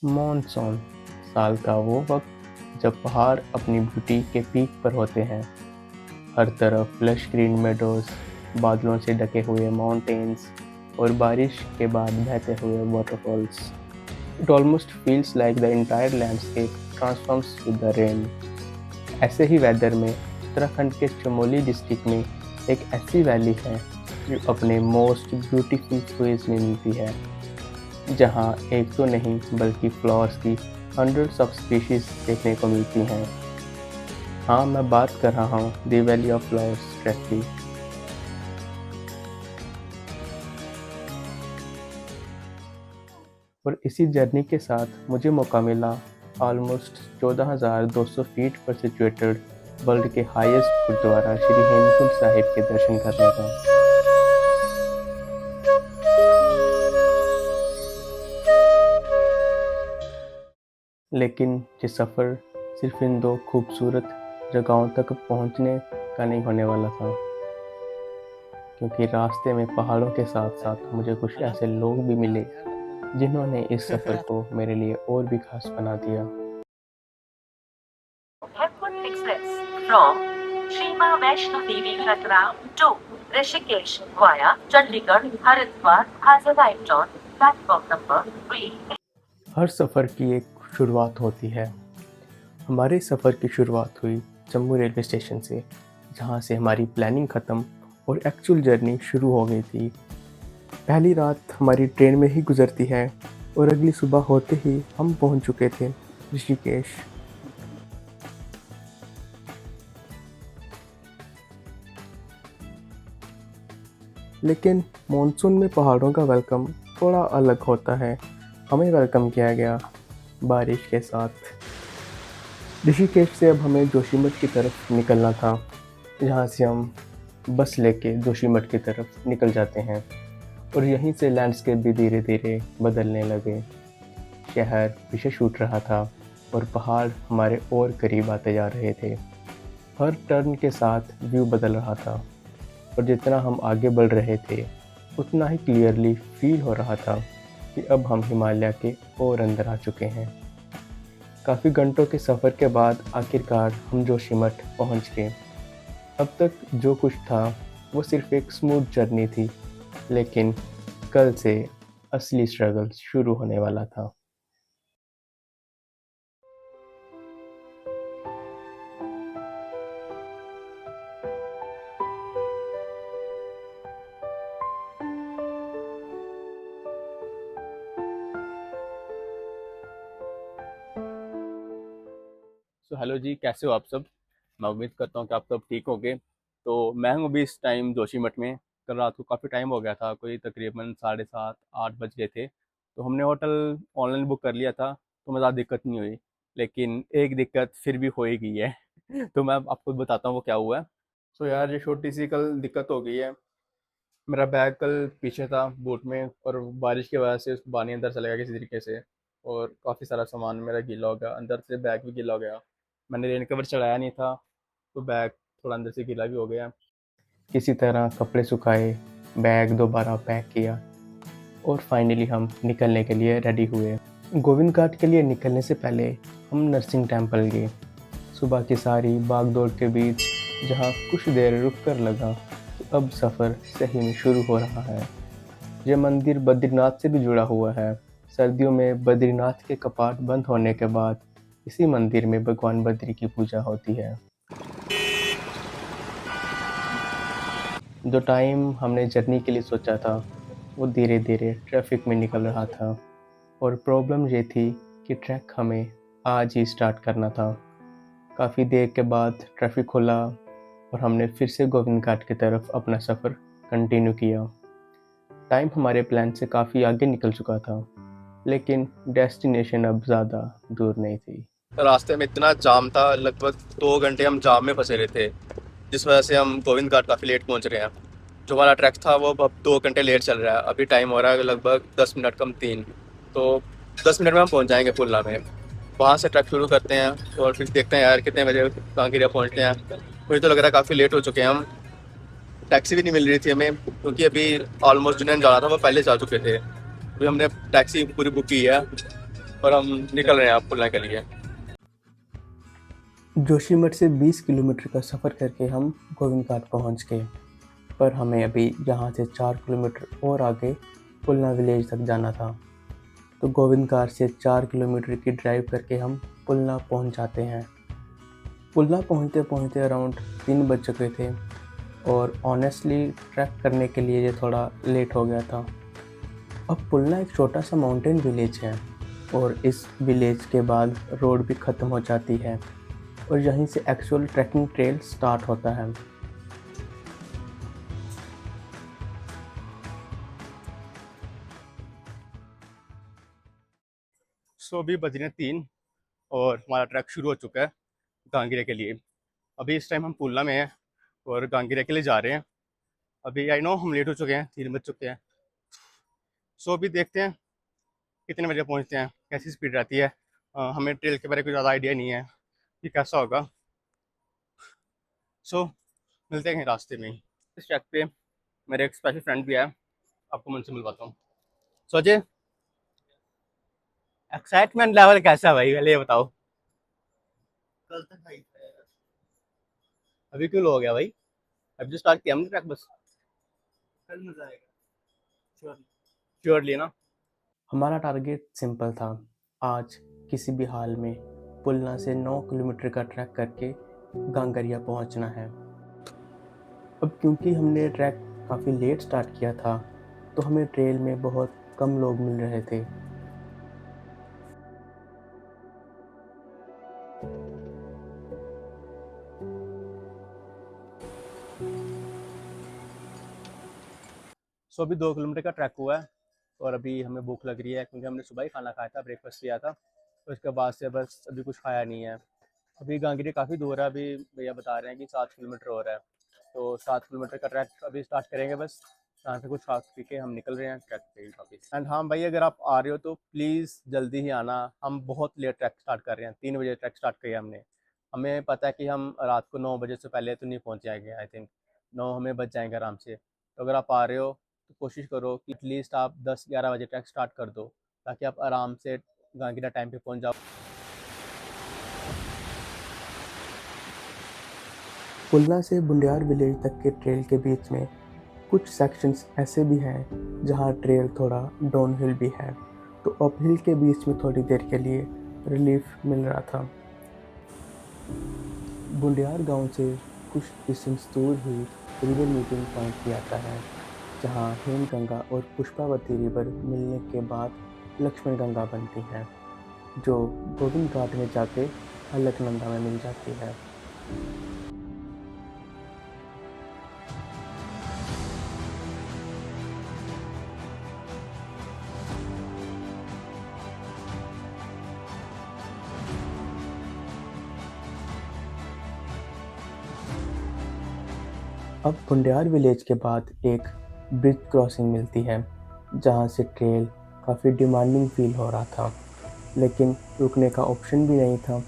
Monsoon साल का वो वक्त जब पहाड़ अपनी ब्यूटी के पीक पर होते हैं। हर तरफ लश ग्रीन मेडोज, बादलों से ढके हुए माउंटेन्स और बारिश के बाद बहते हुए waterfalls. It almost feels like the entire landscape transforms with the rain. ऐसे ही वेदर में उत्तराखंड के चमोली डिस्ट्रिक्ट में एक ऐसी वैली है जो अपने मोस्ट ब्यूटीफुल फेज में मिलती है, जहाँ एक तो नहीं बल्कि फ्लावर्स की हंड्रेड्स ऑफ स्पीशीज देखने को मिलती हैं। हाँ, मैं बात कर रहा हूँ the valley of flowers track की। और इसी जर्नी के साथ मुझे मौका मिला ऑलमोस्ट 14,200 फीट पर सिचुएटेड वर्ल्ड के हाईएस्ट गुरुद्वारा श्री हेमकुंड साहिब के दर्शन करने का। लेकिन ये सफ़र सिर्फ इन दो खूबसूरत जगहों तक पहुंचने का नहीं होने वाला था, क्योंकि रास्ते में पहाड़ों के साथ साथ मुझे कुछ ऐसे लोग भी मिले जिन्होंने इस सफ़र को मेरे लिए और भी खास बना दिया। Hemkund Express from Sri Mahavishnu Devi Katra to Rishikesh via Chandigarh, Haridwar has arrived on platform number 3. हर सफ़र की एक शुरुआत होती है। हमारे सफ़र की शुरुआत हुई जम्मू रेलवे स्टेशन से, जहाँ से हमारी प्लानिंग ख़त्म और एक्चुअल जर्नी शुरू हो गई थी। पहली रात हमारी ट्रेन में ही गुजरती है और अगली सुबह होते ही हम पहुँच चुके थे ऋषिकेश। लेकिन मॉनसून में पहाड़ों का वेलकम थोड़ा अलग होता है। हमें वेलकम किया गया बारिश के साथ। ऋषिकेश से अब हमें जोशीमठ की तरफ निकलना था, जहाँ से हम बस लेके जोशीमठ की तरफ निकल जाते हैं। और यहीं से लैंडस्केप भी धीरे धीरे बदलने लगे। शहर पीछे छूट रहा था और पहाड़ हमारे और करीब आते जा रहे थे। हर टर्न के साथ व्यू बदल रहा था और जितना हम आगे बढ़ रहे थे उतना ही क्लियरली फील हो रहा था कि अब हम हिमालय के और अंदर आ चुके हैं। काफ़ी घंटों के सफ़र के बाद आखिरकार हम जोशीमठ पहुंच गए। अब तक जो कुछ था वो सिर्फ एक स्मूथ जर्नी थी, लेकिन कल से असली स्ट्रगल शुरू होने वाला था। हेलो जी, कैसे हो आप सब? मैं उम्मीद करता हूँ कि आप सब ठीक होंगे। तो मैं हूँ अभी इस टाइम जोशीमठ में। कल रात को काफ़ी टाइम हो गया था, कोई तकरीबन 7:30-8 बज गए थे। तो हमने होटल ऑनलाइन बुक कर लिया था, तो हमें ज़्यादा दिक्कत नहीं हुई। लेकिन एक दिक्कत फिर भी हो ही गई है। तो मैं आपको बताता हूँ वो क्या हुआ है। यार, ये छोटी सी कल दिक्कत हो गई है। मेरा बैग कल पीछे था बूट में, और बारिश की वजह से पानी अंदर चला गया किसी तरीके से, और काफ़ी सारा सामान मेरा गीला हो गया, अंदर से बैग भी गीला हो गया। मैंने रेन कवर चढ़ाया नहीं था, तो बैग थोड़ा अंदर से गीला भी हो गया। किसी तरह कपड़े सुखाए, बैग दोबारा पैक किया और फाइनली हम निकलने के लिए रेडी हुए। गोविंद घाट के लिए निकलने से पहले हम नरसिंह टेम्पल गए। सुबह की सारी भागदौड़ के बीच जहाँ कुछ देर रुक कर लगा कि अब सफ़र सही में शुरू हो रहा है। यह मंदिर बद्रीनाथ से भी जुड़ा हुआ है। सर्दियों में बद्रीनाथ के कपाट बंद होने के बाद इसी मंदिर में भगवान बद्री की पूजा होती है। जो टाइम हमने जर्नी के लिए सोचा था वो धीरे धीरे ट्रैफिक में निकल रहा था, और प्रॉब्लम ये थी कि ट्रैक हमें आज ही स्टार्ट करना था। काफ़ी देर के बाद ट्रैफिक खुला और हमने फिर से गोविंद घाट की तरफ अपना सफ़र कंटिन्यू किया। टाइम हमारे प्लान से काफ़ी आगे निकल चुका था, लेकिन डेस्टिनेशन अब ज़्यादा दूर नहीं थी। रास्ते में इतना जाम था, लगभग 2 घंटे हम जाम में फंसे रहे थे, जिस वजह से हम गोविंद घाट काफ़ी लेट पहुंच रहे हैं। जो हमारा ट्रैक था वो अब 2 घंटे लेट चल रहा है। अभी टाइम हो रहा है लगभग 10 मिनट कम 3, तो 10 मिनट में हम पहुंच जाएंगे पुलना में। वहाँ से ट्रैक शुरू करते हैं और फिर देखते हैं यार कितने बजे कांकेरिया पहुँचते हैं। मुझे तो लग रहा है काफ़ी लेट हो चुके हैं हम। टैक्सी भी नहीं मिल रही थी हमें, क्योंकि अभी ऑलमोस्ट जिन्हें जाना था वो पहले जा चुके थे। अभी हमने टैक्सी पूरी बुक की है और हम निकल रहे हैं आप पुलना के लिए। जोशीमठ से 20 किलोमीटर का सफ़र करके हम गोविंद घाट पहुँच गए, पर हमें अभी यहाँ से 4 किलोमीटर और आगे पुलना विलेज तक जाना था। तो गोविंद घाट से 4 किलोमीटर की ड्राइव करके हम पुलना पहुँच जाते हैं। पुलना पहुँचते पहुँचते अराउंड 3 बज चुके थे और ऑनेस्टली ट्रैक करने के लिए ये थोड़ा लेट हो गया था। अब पुलना एक छोटा सा माउंटेन विलेज है और इस विलेज के बाद रोड भी ख़त्म हो जाती है और यहीं से एक्चुअल ट्रैकिंग ट्रेल स्टार्ट होता है। सो अभी बज रहे हैं 3 और हमारा ट्रैक शुरू हो चुका है गांगीरे के लिए। अभी इस टाइम हम पुलना में हैं और गांगीरे के लिए जा रहे हैं। अभी आई नो हम लेट हो चुके हैं, 3 बज चुके हैं। सो अभी देखते हैं कितने बजे पहुंचते हैं, कैसी स्पीड रहती है। हमें ट्रेल के बारे में कोई ज़्यादा आइडिया नहीं है कि कैसा होगा। सो मिलते हैं रास्ते में ही। इस ट्रैक पे मेरे एक स्पेशल फ्रेंड भी है, आपको मैं उनसे मिलवाता हूँ। सो अजय, एक्साइटमेंट लेवल कैसा है भाई, पहले ये बताओ। कल तक हाइट है। अभी क्यों लो हो गया भाई? अभी जो स्टार्ट किया हमने ट्रैक बस। कल मजा आएगा श्योर। श्योरली ना। हमारा टारगेट सिंपल था, आज किसी भी हाल में पुलना से 9 किलोमीटर का ट्रैक करके गांगरिया पहुंचना है। अब क्योंकि हमने ट्रैक काफ़ी लेट स्टार्ट किया था तो हमें ट्रेल में बहुत कम लोग मिल रहे थे। सो अभी 2 किलोमीटर का ट्रैक हुआ है और अभी हमें भूख लग रही है क्योंकि हमने सुबह ही खाना खाया था, ब्रेकफास्ट किया था। तो इसके बाद से बस अभी कुछ खाया नहीं है। अभी गांगीरे काफ़ी दूर है, अभी भैया बता रहे हैं कि 7 किलोमीटर हो रहा है। तो 7 किलोमीटर का ट्रैक अभी स्टार्ट करेंगे बस। यहाँ से कुछ खा पी के हम निकल रहे हैं ट्रैक पे वापस। एंड हाँ भाई, अगर आप आ रहे हो तो प्लीज़ जल्दी ही आना। हम बहुत लेट ट्रैक स्टार्ट कर रहे हैं, 3 बजे ट्रैक स्टार्ट किया हमने। हमें पता है कि हम रात को 9 बजे से पहले तो नहीं पहुँच जाएंगे। आई थिंक 9 हमें बच जाएंगे आराम से। तो अगर आप आ रहे हो तो कोशिश करो कि एटलीस्ट आप 10-11 बजे ट्रैक स्टार्ट कर दो, ताकि आप आराम से गांगीरा टाइम पे पहुँच जाओ। पुलना से बुंडियार विलेज तक के ट्रेल के बीच में कुछ सेक्शंस ऐसे भी हैं जहां ट्रेल थोड़ा डाउनहिल भी है, तो अपहिल के बीच में थोड़ी देर के लिए रिलीफ मिल रहा था। बुंडियार गांव से कुछ डिस्टेंस दूर ही रिवर मीटिंग पॉइंट भी आता है, जहां हेमगंगा और पुष्पावती रिवर मिलने के बाद लक्ष्मण गंगा बनती है, जो गोविंद घाट में जाके अलकनंदा में मिल जाती है। अब बुंडियार विलेज के बाद एक ब्रिज क्रॉसिंग मिलती है, जहाँ से ट्रेल काफ़ी डिमांडिंग फील हो रहा था, लेकिन रुकने का ऑप्शन भी नहीं था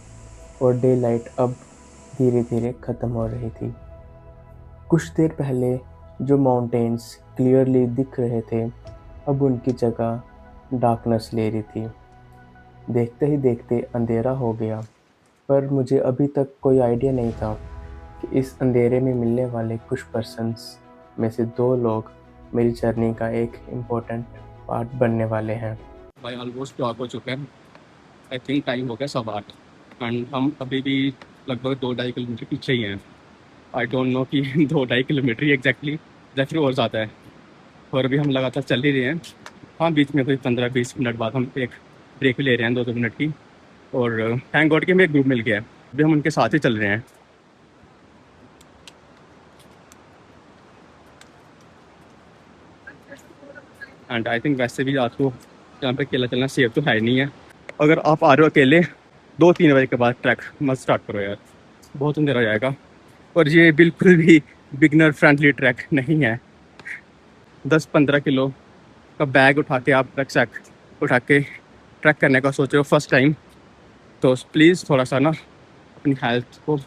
और डे लाइट अब धीरे धीरे ख़त्म हो रही थी। कुछ देर पहले जो माउंटेन्स क्लियरली दिख रहे थे, अब उनकी जगह डार्कनेस ले रही थी। देखते ही देखते अंधेरा हो गया, पर मुझे अभी तक कोई आइडिया नहीं था कि इस अंधेरे में मिलने वाले कुछ पर्सन्स में से 2 लोग मेरी जर्नी का एक इम्पोर्टेंट पार्ट बनने वाले हैं। भाई ऑलमोस्ट डार्क हो चुका है। आई थिंक टाइम हो गया 8:15 एंड हम अभी भी लगभग 2-2.5 किलोमीटर पीछे ही हैं। आई डोंट नो कि 2-2.5 किलोमीटर ही एग्जैक्टली या फिर और ज़्यादा है। और अभी हम लगातार चल ही रहे हैं। हाँ, बीच में कोई 15-20 मिनट बाद हम एक ब्रेक ले रहे हैं 2-2 मिनट की। और थैंक गॉड कि हमें एक ग्रुप मिल गया है, अभी हम उनके साथ ही चल रहे हैं। एंड आई थिंक वैसे भी रात को यहाँ पे अकेला चलना सेफ तो है नहीं है। अगर आप आ रहे हो अकेले 2-3 बजे के बाद ट्रैक मत स्टार्ट करो यार, बहुत अंधेरा हो जाएगा। और ये बिल्कुल भी बिगनर फ्रेंडली ट्रैक नहीं है। 10-15 किलो का बैग उठा के आप रैक उठा के ट्रैक करने का सोच रहे हो फर्स्ट टाइम, तो प्लीज़ थोड़ा सा ना अपनी हेल्थ को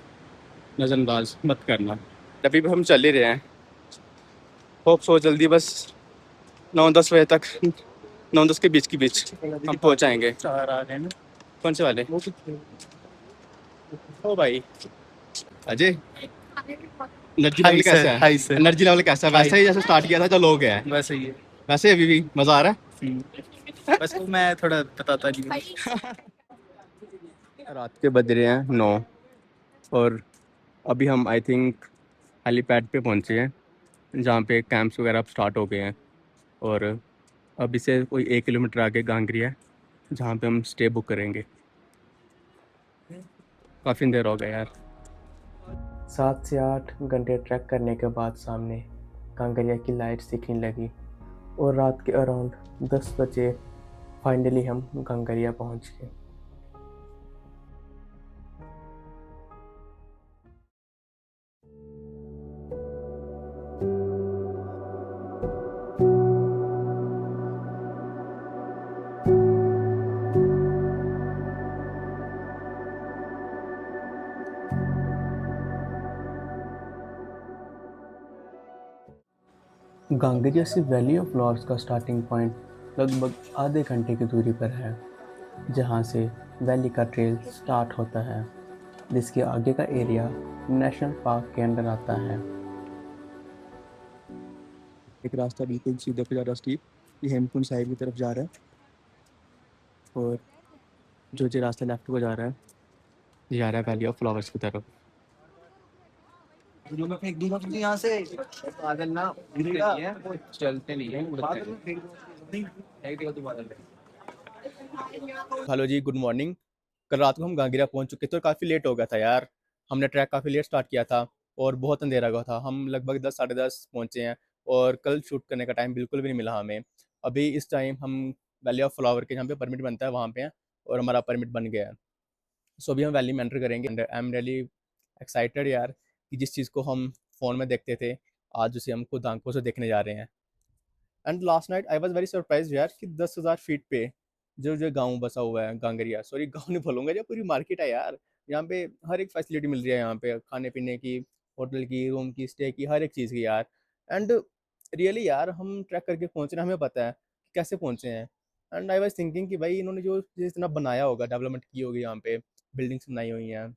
नज़रअंदाज मत करना। अभी भी हम चल ही रहे हैं, होप सो जल्दी बस 9-10 बजे तक 9-10 के बीच हम पहुंच जाएंगे। चार आ रहे हैं ना कौन से वाले? वो कितने ओ भाई Ajay, energy high level sir, कैसा है? High sir. एनर्जी लेवल कैसा है? वैसे ही जैसे स्टार्ट किया था जो लोग हैं वैसे ही है। वैसे अभी भी मजा आ रहा बस वो मैं थोड़ा बताता नहीं हूँ। है। रात के बज रहे हैं 9 और अभी हम आई थिंक हेलीपैड पे पहुंचे हैं जहाँ पे कैंप्स वगैरह अब स्टार्ट हो गए हैं। और अभी से कोई 1 किलोमीटर आगे गांगरी है जहाँ पे हम स्टे बुक करेंगे। काफ़ी देर हो गया यार। 7 से 8 घंटे ट्रैक करने के बाद सामने कांगरिया की लाइट्स दिखने लगी और रात के अराउंड 10 बजे फाइनली हम कांगरिया पहुंच गए। गांगरिया से वैली ऑफ फ्लावर्स का स्टार्टिंग पॉइंट लगभग आधे घंटे की दूरी पर है, जहां से वैली का ट्रेल स्टार्ट होता है, जिसके आगे का एरिया नेशनल पार्क के अंदर आता है। एक रास्ता बिल्कुल सीधा पे जा रहा है, स्टीप, ये हेमकुंड साहिब की तरफ जा रहा है। और जो रास्ता लेफ्ट को जा रहा है ये जा रहा है वैली ऑफ फ्लावर्स की तरफ। मैं फेंक दूंगा तुझे यहाँ से। बादल ना गिरेगा, चलते नहीं है, बादल में फेंक दूंगा। फेंक देगा तू बादल में। हेलो जी, गुड मॉर्निंग। कल रात को हम गांगीरा पहुंच चुके थे और काफ़ी लेट हो गया था यार। हमने ट्रैक काफ़ी लेट स्टार्ट किया था और बहुत अंधेरा हुआ था। हम लगभग 10 साढ़े 10 पहुंचे हैं और कल शूट करने का टाइम बिल्कुल भी नहीं मिला हमें। अभी इस टाइम हम वैली ऑफ फ्लावर के जहाँ पे परमिट बनता है वहाँ पे हैं और हमारा परमिट बन गया है। सो अभी हम वैली में एंटर करेंगे and I am really excited यार कि जिस चीज़ को हम फ़ोन में देखते थे आज उसे हम खुद आंखों से देखने जा रहे हैं। And last night I was very surprise यार कि 10,000 फीट पे जो गांव बसा हुआ है गांगरिया, सॉरी गांव नहीं बोलूँगा, जो पूरी मार्केट है यार। यहाँ पे हर एक फैसिलिटी मिल रही है, यहाँ पे खाने पीने की, होटल की, रूम की, स्टे की, हर एक चीज़ की यार। एंड रियली यार हम ट्रैक करके पहुँच रहे हैं, हमें पता है कि कैसे पहुँचे हैं। एंड आई वाज थिंकिंग कि भाई इन्होंने जो इतना बनाया होगा, डेवलपमेंट की होगी, यहाँ पे बिल्डिंग्स बनाई हुई हैं,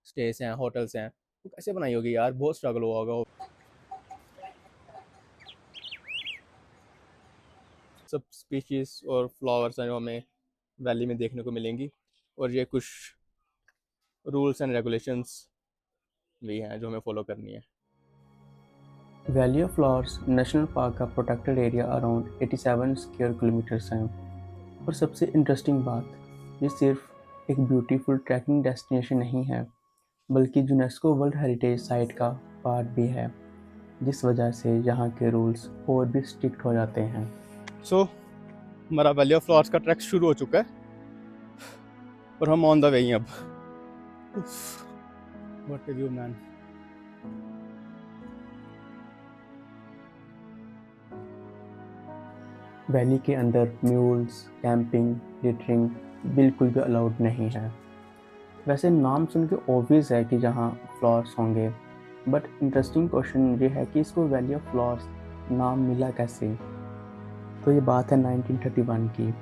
स्टेज हैं, होटल्स हैं, वो कैसे बनाई होगी यार, बहुत स्ट्रगल हुआ होगा। सब स्पीशीज और फ्लावर्स हैं जो हमें वैली में देखने को मिलेंगी और ये कुछ रूल्स एंड रेगुलेशंस भी हैं जो हमें फॉलो करनी है। Valley of flowers national park का protected area around 87 square kilometres है। और सबसे इंटरेस्टिंग बात, ये सिर्फ एक ब्यूटीफुल ट्रैकिंग डेस्टिनेशन नहीं है, बल्कि यूनेस्को वर्ल्ड हेरिटेज साइट का पार्ट भी है, जिस वजह से यहाँ के रूल्स और भी स्ट्रिक्ट हो जाते हैं। सो हमारा वैली ऑफ फ्लावर्स का ट्रैक शुरू हो चुका है और हम ऑन द वे हैं अब। What a view man. Valley के अंदर म्यूल्स, कैंपिंग, लिटरिंग बिल्कुल भी अलाउड नहीं है। वैसे नाम सुन के ऑब्वियस है कि जहाँ फ्लावर्स होंगे, बट इंटरेस्टिंग क्वेश्चन ये है कि इसको वैली ऑफ फ्लावर्स नाम मिला कैसे। तो ये बात है 1931 की,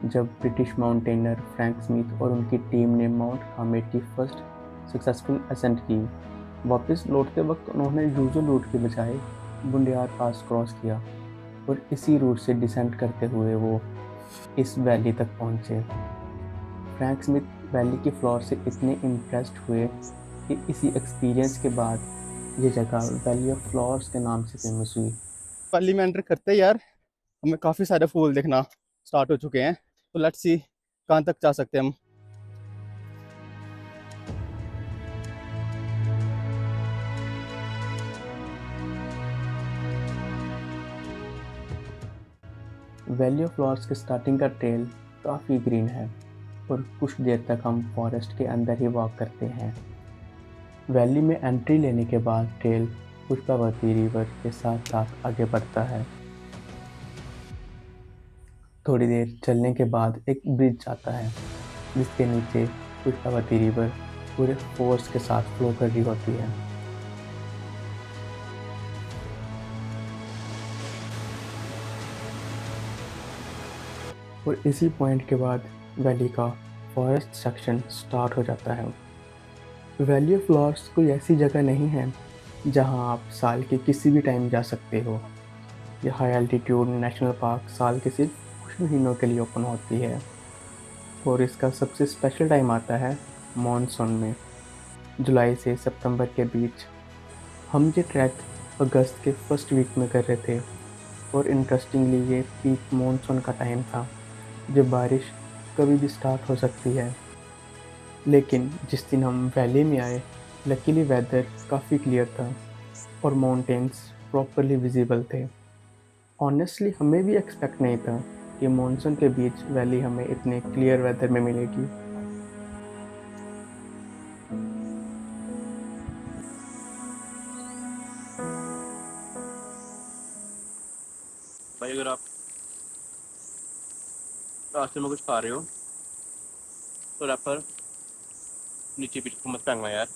जब ब्रिटिश माउंटेनर फ्रैंक स्मिथ और उनकी टीम ने माउंट कामेट की फर्स्ट सक्सेसफुल असेंट की। वापस लौटते वक्त उन्होंने यूजुअल रूट के बजाय बुंडियार पास क्रॉस किया और इसी रूट से डिसेंट करते हुए वो इस वैली तक पहुंचे। फ्रैंक स्मिथ वैली की फ्लोर से इतने इम्प्रेस्ड हुए कि इसी एक्सपीरियंस के बाद ये जगह वैली ऑफ फ्लावर्स के नाम से फेमस हुई। वैली में एंटर करते ही यार हमें काफ़ी सारे फूल देखना स्टार्ट हो चुके हैं, तो लेट्स सी कहाँ तक जा सकते हैं हम। वैली ऑफ फ्लावर्स के स्टार्टिंग का ट्रेल काफ़ी ग्रीन है और कुछ देर तक हम फॉरेस्ट के अंदर ही वॉक करते हैं। वैली में एंट्री लेने के बाद ट्रेल पुष्पावती रिवर के साथ साथ आगे बढ़ता है। थोड़ी देर चलने के बाद एक ब्रिज आता है जिसके नीचे पुष्पावती रिवर पूरे फोर्स के साथ फ्लो कर रही होती है। और इसी पॉइंट के बाद वैली का फॉरेस्ट सेक्शन स्टार्ट हो जाता है। वैली ऑफ फ्लावर्स कोई ऐसी जगह नहीं है जहां आप साल के किसी भी टाइम जा सकते हो। यह हाई एल्टीट्यूड नेशनल पार्क साल के सिर्फ कुछ महीनों के लिए ओपन होती है और इसका सबसे स्पेशल टाइम आता है मॉनसून में, जुलाई से सितंबर के बीच। हम ये ट्रैक अगस्त के फर्स्ट वीक में कर रहे थे और इंटरेस्टिंगली ये पीक मॉनसून का टाइम था जब बारिश कभी भी स्टार्ट हो सकती है। लेकिन जिस दिन हम वैली में आए, लकीली वेदर काफ़ी क्लियर था और माउंटेन्स प्रॉपरली विजिबल थे। ऑनेस्टली हमें भी एक्सपेक्ट नहीं था कि मॉनसून के बीच वैली हमें इतने क्लियर वेदर में मिलेगी। भाई अगर आप रास्ते में कुछ खा रहे हो तो रैपर नीचे बिल्कुल मत फेंकना यार।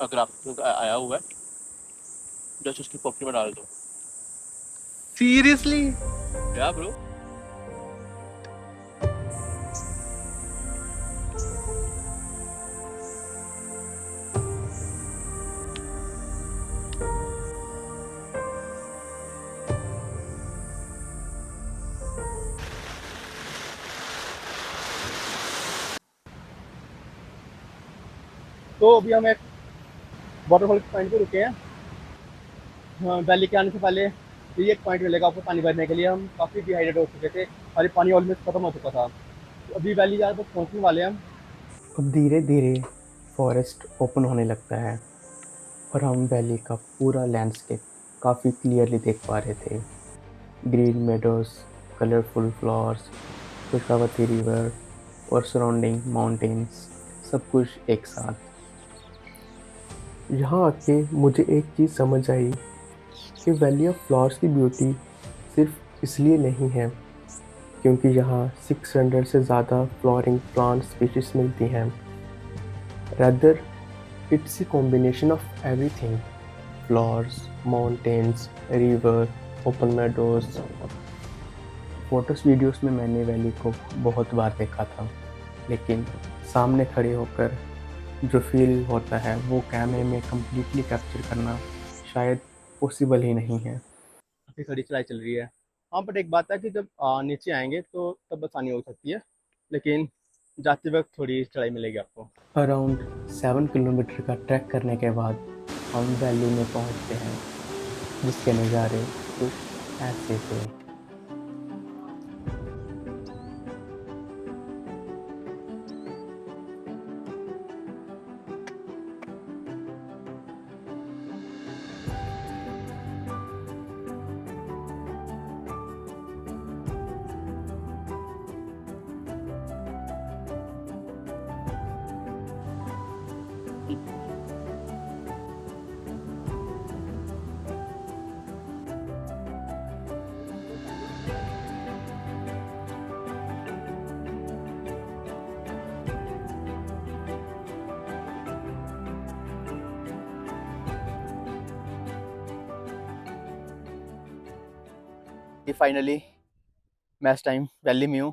अगर आपको आया हुआ है जस्ट उसकी पॉकेट में डाल दो। सीरियसली? क्या ब्रो? तो अभी हम एक वाटरफॉल पॉइंट पे रुके हैं। हाँ, वैली के आने से पहले ये एक पॉइंट मिलेगा आपको पानी भरने के लिए। हम काफ़ी डिहाइड्रेट हो चुके थे और ये पानी ऑलमोस्ट खत्म हो चुका था। तो अभी वैली ज़्यादा बस पहुँचने वाले हैं हम। अब धीरे धीरे फॉरेस्ट ओपन होने लगता है और हम वैली का पूरा लैंडस्केप काफ़ी क्लियरली देख पा रहे थे। Green meadows, colourful flowers, Pushpavati river और सराउंडिंग माउंटेन्स, सब कुछ एक साथ। यहाँ आके मुझे एक चीज़ समझ आई कि वैली ऑफ फ्लावर्स की ब्यूटी सिर्फ इसलिए नहीं है क्योंकि यहाँ 600 से ज़्यादा फ्लावरिंग प्लांट स्पीशीज मिलती हैं। Rather it's a combination of everything: flowers, mountains, river, open meadows. Photos videos में मैंने वैली को बहुत बार देखा था, लेकिन सामने खड़े होकर जो फील होता है वो कैमरे में कम्प्लीटली कैप्चर करना शायद पॉसिबल ही नहीं है। काफ़ी खड़ी चढ़ाई चल रही है। हाँ, बट एक बात है कि जब नीचे आएंगे तो तब आसानी हो सकती है, लेकिन जाते वक्त थोड़ी चढ़ाई मिलेगी आपको। अराउंड 7 किलोमीटर का ट्रैक करने के बाद हम वैली में पहुंचते हैं, जिसके नज़ारे कुछ ऐसे थे। ये फाइनली मैं इस टाइम वैली में हूँ।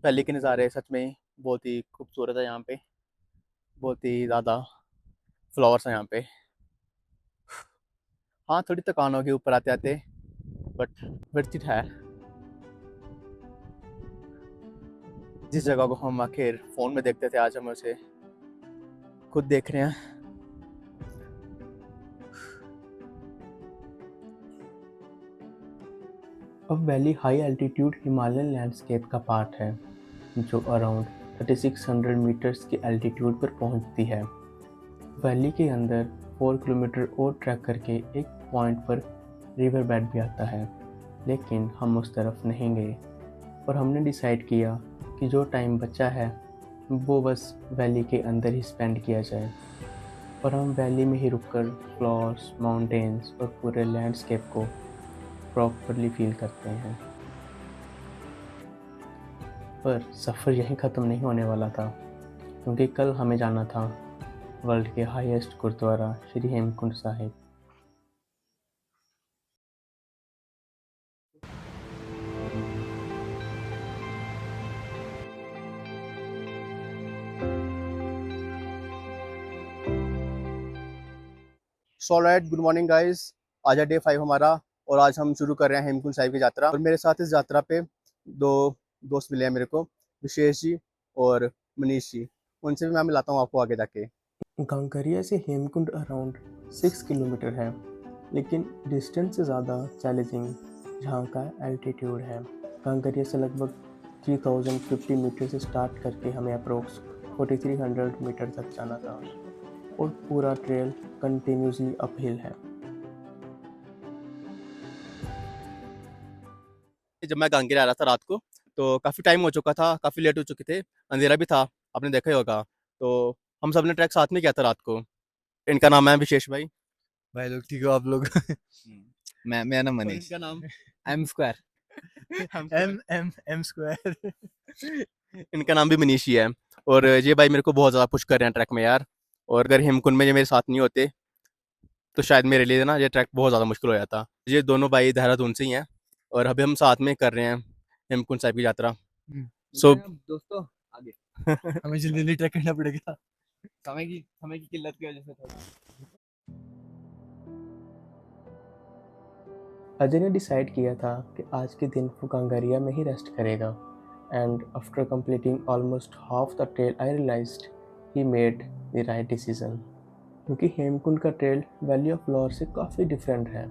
वैली के नज़ारे सच में बहुत ही खूबसूरत है। यहाँ पे बहुत ही ज़्यादा फ्लावर्स हैं यहाँ पे। हाँ, थोड़ी थकान होगी ऊपर आते आते, बट वर्थ इट है। जिस जगह को हम आखिर फ़ोन में देखते थे, आज हम उसे खुद देख रहे हैं। अब valley high altitude Himalayan landscape का पार्ट है जो अराउंड 3600 मीटर्स की एल्टीट्यूड पर पहुंचती है। वैली के अंदर 4 किलोमीटर और ट्रैक करके एक पॉइंट पर रिवर बेड भी आता है, लेकिन हम उस तरफ नहीं गए और हमने डिसाइड किया कि जो टाइम बचा है वो बस वैली के अंदर ही स्पेंड किया जाए और हम वैली में ही रुककर फ्लावर्स, माउंटेन्स और पूरे लैंडस्केप को प्रॉपरली फील करते हैं। पर सफ़र यहीं ख़त्म नहीं होने वाला था, क्योंकि कल हमें जाना था वर्ल्ड के हाईएस्ट गुरुद्वारा श्री हेमकुंड साहिब। सो राइट, गुड मॉर्निंग गाइस। आज है डे 5 हमारा और आज हम शुरू कर रहे हैं हेमकुंड साहिब की यात्रा। और मेरे साथ इस यात्रा पे दो दोस्त मिले हैं मेरे को, विशेष जी और मनीष जी। उनसे भी मैं मिलाता हूँ आपको आगे जाके। कांकरिया से हेमकुंड अराउंड 6 किलोमीटर है, लेकिन डिस्टेंस से ज़्यादा चैलेंजिंग जहाँ का एल्टीट्यूड है। कांकरिया से लगभग 3050 मीटर से स्टार्ट करके हमें अप्रोक्स 4300 मीटर तक जाना था और पूरा ट्रेल कंटिन्यूसली अपहिल है। जब मैं गांगीर आ रहा था रात को तो काफ़ी टाइम हो चुका था, काफ़ी लेट हो चुके थे, अंधेरा भी था, आपने देखा ही होगा। तो हम सब ने ट्रैक साथ में किया था रात को। इनका नाम है विशेष भाई। भाई लोग ठीक हो आप लोग? मैं मेरा नाम और मनीष। इनका नाम एम स्क्वायर हम एम स्क्वायर। इनका नाम भी मनीष ही है। और ये भाई मेरे को बहुत ज़्यादा पुश कर रहे हैं ट्रैक में यार। और अगर हेमकुंड में ये मेरे साथ नहीं होते तो शायद मेरे लिए ना ये ट्रैक बहुत ज़्यादा मुश्किल हो जाता। ये दोनों भाई देहरादून से ही हैं और अभी हम साथ में कर रहे हैं हेमकुंड साहिब की यात्रा। सो दोस्तों आगे हमें जल्दी जल्दी ट्रैक करना पड़ेगा, समय की किल्लत की वजह से थोड़ा। अजय ने डिसाइड किया था कि आज के दिन वो कांगरिया में ही रेस्ट करेगा, and after completing almost half the trail I realised he made the right decision. क्योंकि हेमकुंड का ट्रेल वैली ऑफ फ्लावर से काफ़ी डिफरेंट है।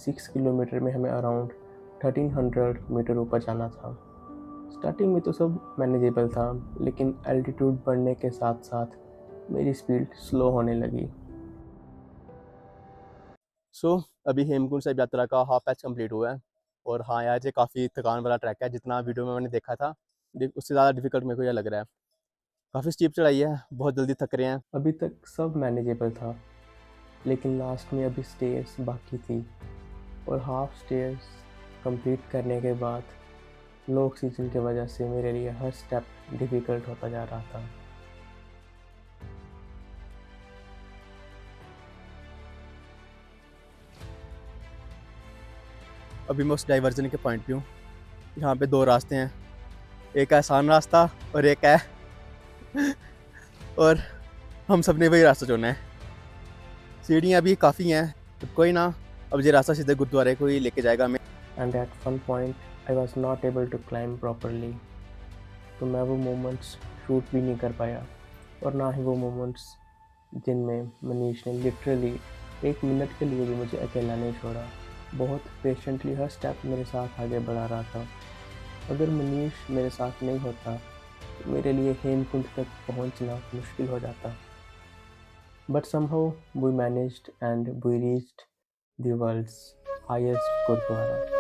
6 किलोमीटर में हमें अराउंड 1300 मीटर ऊपर जाना था। स्टार्टिंग में तो सब मैनेजेबल था, लेकिन एल्टीट्यूड बढ़ने के साथ साथ मेरी स्पीड स्लो होने लगी। सो अभी हेमकुंड साहिब यात्रा का हाफ पैच कंप्लीट हुआ है। और हाँ यार, ये काफ़ी थकान वाला ट्रैक है। जितना वीडियो में मैंने देखा था उससे ज़्यादा डिफिकल्ट मेरे को ये लग रहा है। काफ़ी स्टीप चढ़ाई है, बहुत जल्दी थक रहे हैं। अभी तक सब मैनेजेबल था, लेकिन लास्ट में अभी स्टेयर्स बाकी थी, और हाफ स्टेयर्स कंप्लीट करने के बाद लो ऑक्सीजन की वजह से मेरे लिए हर स्टेप डिफ़िकल्ट होता जा रहा था। अभी मैं उस डाइवर्जन के पॉइंट पे हूँ। यहाँ पे दो रास्ते हैं, एक आसान रास्ता और एक है और हम सब ने वही रास्ता चुना है। सीढ़ियाँ भी काफ़ी हैं, तो कोई ना, अब ये रास्ता सीधे गुरुद्वारे को ही लेके जाएगा हमें। And at one point I was not able to climb properly, तो मैं वो मोमेंट्स शूट भी नहीं कर पाया, और ना ही वो मोमेंट्स जिनमें मनीष ने लिटरली 1 मिनट के लिए भी मुझे अकेला नहीं छोड़ा। बहुत पेशेंटली हर स्टेप मेरे साथ आगे बढ़ा रहा था। अगर मनीष मेरे साथ नहीं होता तो मेरे लिए हेमकुंड तक पहुंचना मुश्किल हो जाता। But somehow we managed and we reached the world's highest gurdwara.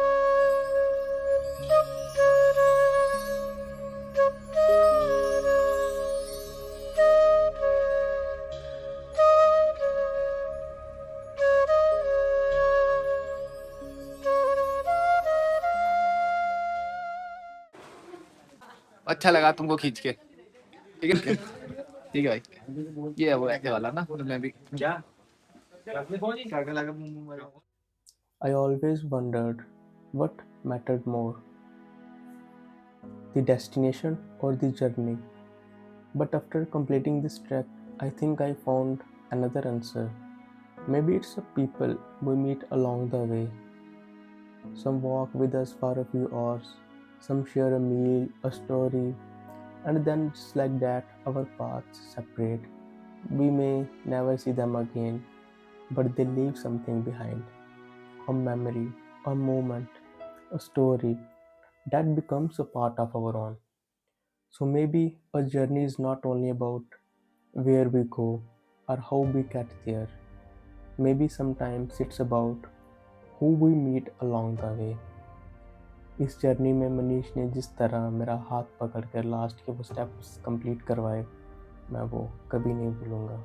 अच्छा लगा तुमको खींच के, ठीक है? ठीक है भाई, ये है वो ऐसे वाला ना, तो मैं भी क्या लगा मुंह। I always wondered what mattered more, the destination or the journey. But after completing this trek, I think I found another answer. Maybe it's the people we meet along the way. Some walk with us for a few hours, some share a meal, a story, and then just like that, our paths separate. We may never see them again, but they leave something behind, a memory, a moment, a story that becomes a part of our own. So maybe a journey is not only about where we go or how we get there. Maybe sometimes it's about who we meet along the way. इस journey में मनीष ने जिस तरह मेरा हाथ पकड़ कर last के वो स्टेप्स कंप्लीट करवाए, मैं वो कभी नहीं भूलूंगा।